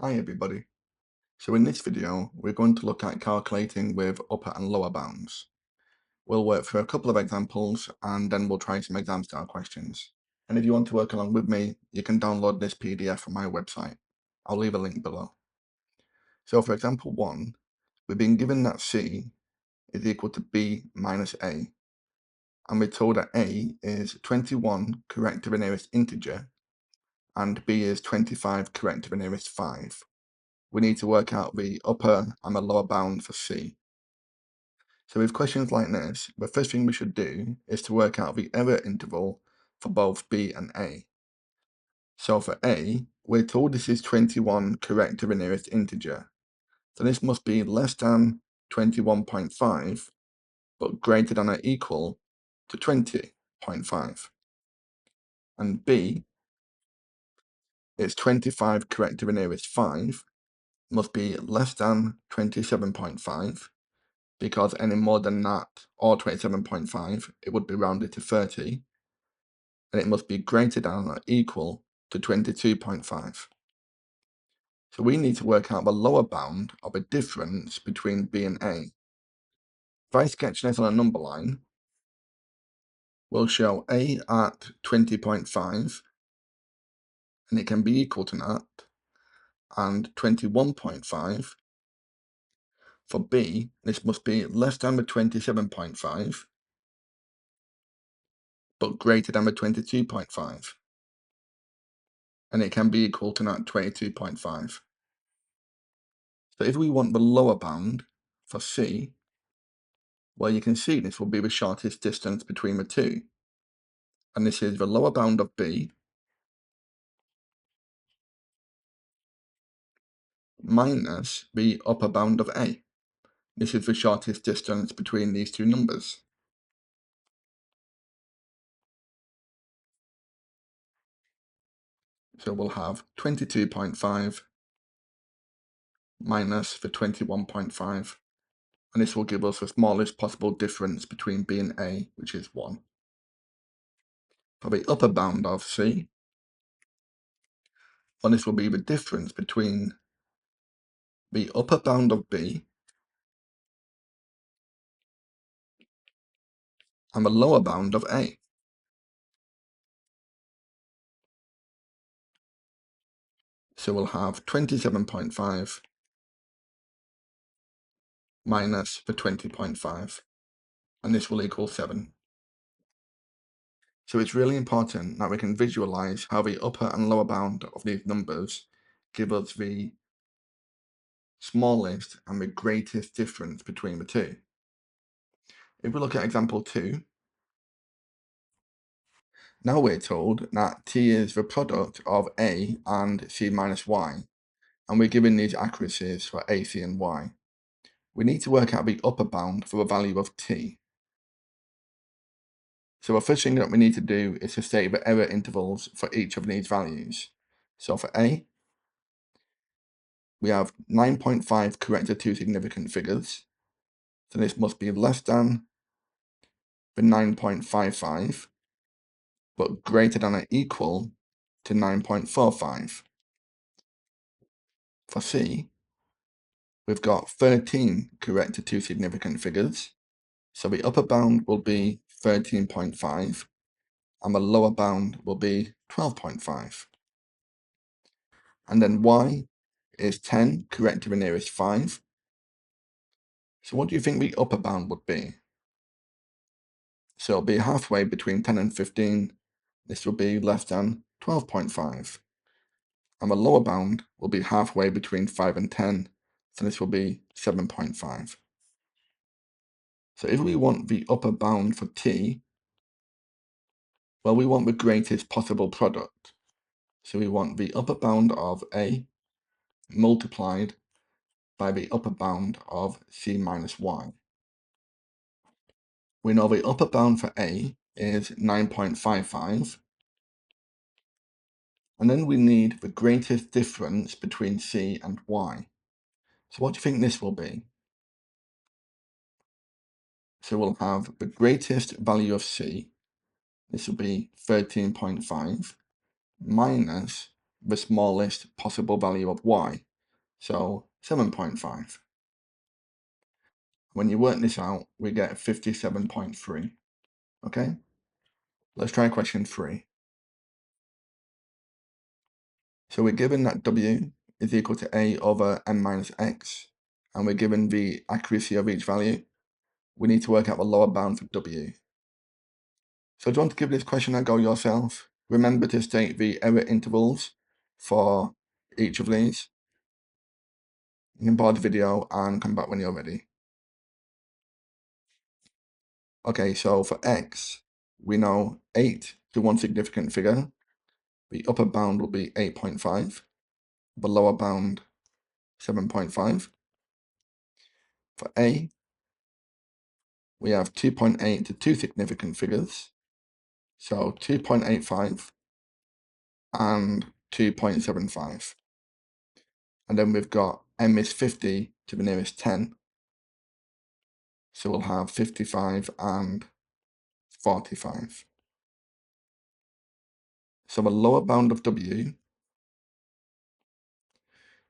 Hi everybody. So in this video, we're going to look at calculating with upper and lower bounds. We'll work through a couple of examples and then we'll try some exam style questions. And if you want to work along with me, you can download this PDF from my website. I'll leave a link below. So for example 1, we've been given that C is equal to B minus A. And we're told that A is 21 correct to the nearest integer and B is 25 correct to the nearest 5. We need to work out the upper and the lower bound for C. So with questions like this, the first thing we should do is to work out the error interval for both B and A. So for A, we're told this is 21 correct to the nearest integer. So this must be less than 21.5, but greater than or equal to 20.5. And B is 25 correct to the nearest 5, must be less than 27.5, because any more than that, or 27.5, it would be rounded to 30, and it must be greater than or equal to 22.5. So we need to work out the lower bound of a difference between B and A. If I sketch this on a number line, we'll show A at 20.5, and it can be equal to that, and 21.5. For B, this must be less than the 27.5, but greater than the 22.5. And it can be equal to that 22.5. So if we want the lower bound for C, well, you can see this will be the shortest distance between the two. And this is the lower bound of B minus the upper bound of A. This is the shortest distance between these two numbers. So we'll have 22.5 minus the 21.5. And this will give us the smallest possible difference between B and A, which is 1. For the upper bound of C, well, this will be the difference between the upper bound of B and the lower bound of A. So we'll have 27.5 minus the 20.5, and this will equal 7. So it's really important that we can visualize how the upper and lower bound of these numbers give us the smallest and the greatest difference between the two. If we look at example 2, now we're told that t is the product of a and c minus y, and we're given these accuracies for a, c, and y. We need to work out the upper bound for the value of t. So the first thing that we need to do is to state the error intervals for each of these values. So for a, we have 9.5 correct to two significant figures. So this must be less than the 9.55, but greater than or equal to 9.45. For C, we've got 13 correct to two significant figures. So the upper bound will be 13.5 and the lower bound will be 12.5. And then Y is 10 correct to the nearest 5. So what do you think the upper bound would be? So it'll be halfway between 10 and 15. This will be less than 12.5. And the lower bound will be halfway between 5 and 10. So this will be 7.5. So if we want the upper bound for T, well, we want the greatest possible product. So we want the upper bound of A multiplied by the upper bound of C minus Y. We know the upper bound for A is 9.55. And then we need the greatest difference between C and Y. So what do you think this will be? So we'll have the greatest value of C. This will be 13.5 minus the smallest possible value of Y, So 7.5. When you work this out, we get 57.3. Okay? Let's try question 3. So we're given that W is equal to A over n minus x, and we're given the accuracy of each value. We need to work out the lower bound for W. So do you want to give this question a go yourself? Remember to state the error intervals for each of these. You can pause the video and come back when you're ready. Okay, so for x, we know 8 to one significant figure. The upper bound will be 8.5. The lower bound, 7.5. For a, we have 2.8 to two significant figures. So 2.85 and 2.75. And then we've got m is 50 to the nearest 10. So we'll have 55 and 45. So the lower bound of W,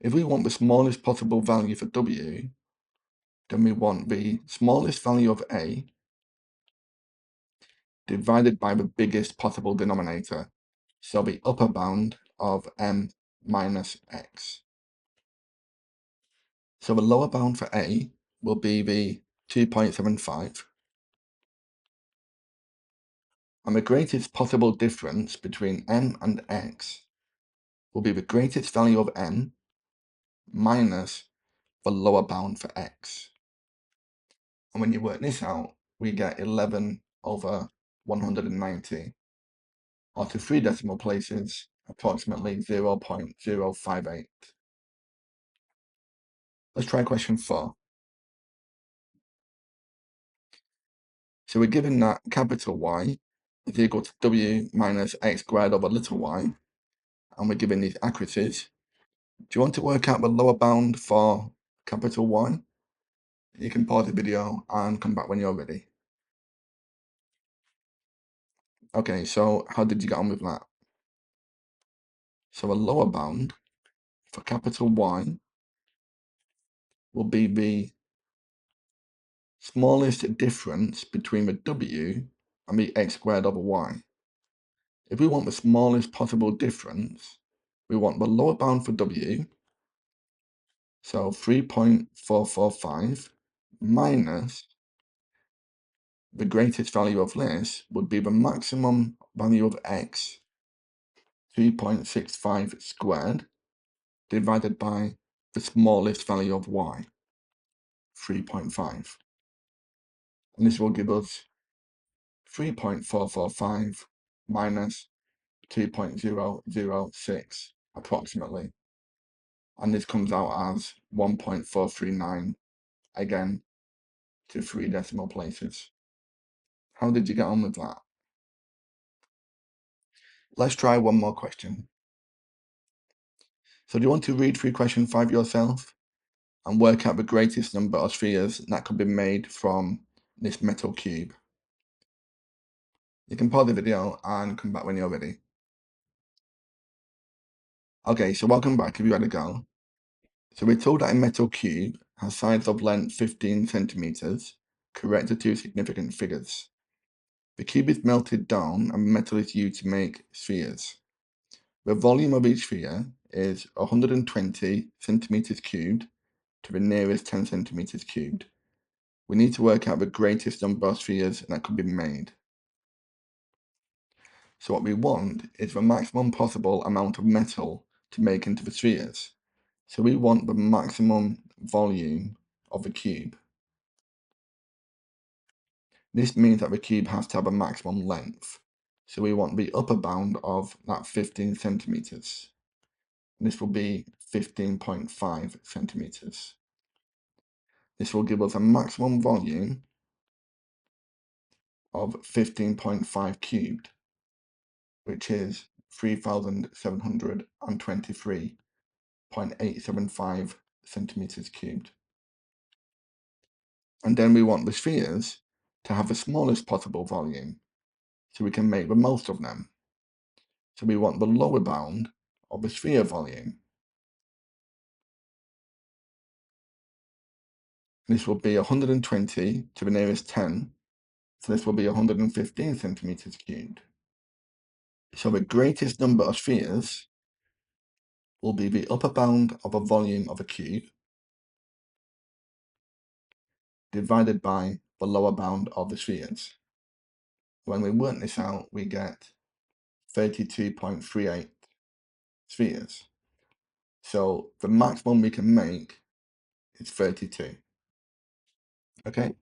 if we want the smallest possible value for W, then we want the smallest value of A divided by the biggest possible denominator. So the upper bound of m minus x. So the lower bound for A will be the 2.75. And the greatest possible difference between m and x will be the greatest value of n minus the lower bound for x. And when you work this out, we get 11 over 190, or to three decimal places, approximately 0.058. Let's try question 4. So we're given that capital Y is equal to W minus x squared over little y, and we're given these accuracies. Do you want to work out the lower bound for capital Y? You can pause the video and come back when you're ready. Okay, so how did you get on with that? So a lower bound for capital Y will be the smallest difference between the W and the x squared over y. If we want the smallest possible difference, we want the lower bound for W, so 3.445 minus the greatest value of this would be the maximum value of x, 3.65 squared, divided by the smallest value of y, 3.5. And this will give us 3.445 minus 2.006 approximately. And this comes out as 1.439, again, to three decimal places. How did you get on with that? Let's try one more question. So do you want to read through question 5 yourself and work out the greatest number of spheres that could be made from this metal cube? You can pause the video and come back when you're ready. Okay, so welcome back if you had a go. So we're told that a metal cube has sides of length 15 centimeters, correct to two significant figures. The cube is melted down and metal is used to make spheres. The volume of each sphere is 120 centimeters cubed to the nearest 10 centimeters cubed. We need to work out the greatest number of spheres that could be made. So what we want is the maximum possible amount of metal to make into the spheres. So we want the maximum volume of the cube. This means that the cube has to have a maximum length. So we want the upper bound of that 15 centimeters. And this will be 15.5 centimeters. This will give us a maximum volume of 15.5 cubed, which is 3,723.875 centimeters cubed. And then we want the spheres to have the smallest possible volume, so we can make the most of them. So we want the lower bound of the sphere volume. This will be 120 to the nearest 10, so this will be 115 centimeters cubed. So the greatest number of spheres will be the upper bound of a volume of a cube divided by the lower bound of the spheres. When we work this out, we get 32.38 spheres. So the maximum we can make is 32. Okay,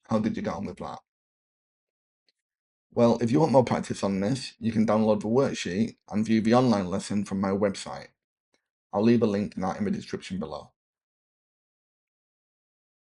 how did you get on with that? Well, if you want more practice on this, you can download the worksheet and view the online lesson from my website. I'll leave a link to that in the description below.